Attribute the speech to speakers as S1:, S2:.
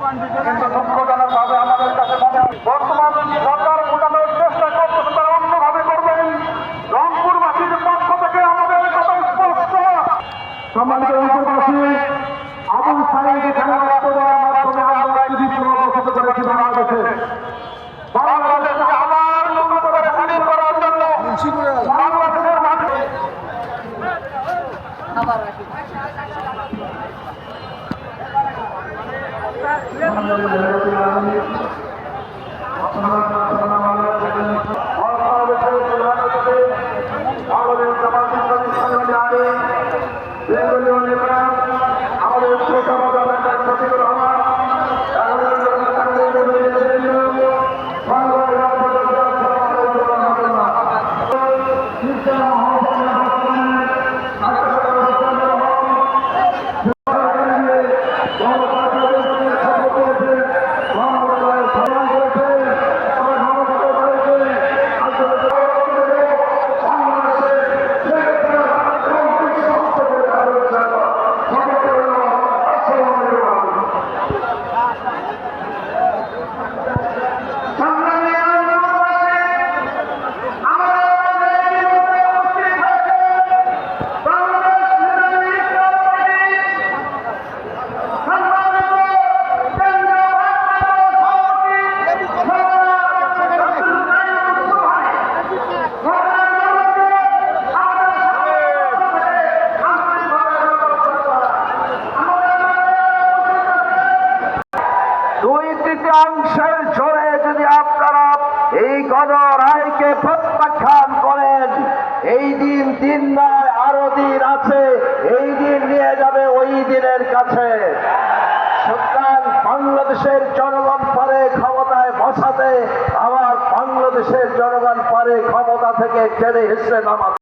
S1: কিন্তু দুঃখজনক ভাবে আমাদের কাছে মনে হয় বর্তমান সরকার ভোটানোর চেষ্টা করতেছে, তারা অন্যভাবে করবেন। রংপুরবাসীর পক্ষ থেকে আমাদের কথা স্পষ্ট। সম্মানিত রংপুরবাসী, আবুল সাইদকে খেলা রক্ত দেওয়ার মাধ্যমে আমরা একটি বিপ্লব ঘোষিত করেছি বাংলাদেশে। বাংলাদেশকে আবার নতুন করে স্বাধীন করার জন্য বাংলাদেশের মাটি অংশের জোরে যদি আপনারা এই গণরায়কে প্রত্যাখ্যান করেন, এই দিন নয়, আরো দিন আছে। এই দিন নিয়ে যাবে ওই দিনের কাছে। সুতরাং বাংলাদেশের জনগণ পারে ক্ষমতায় বসাতে, আবার বাংলাদেশের জনগণ পারে ক্ষমতা থেকে ছেড়ে হিসেবে নামাতে।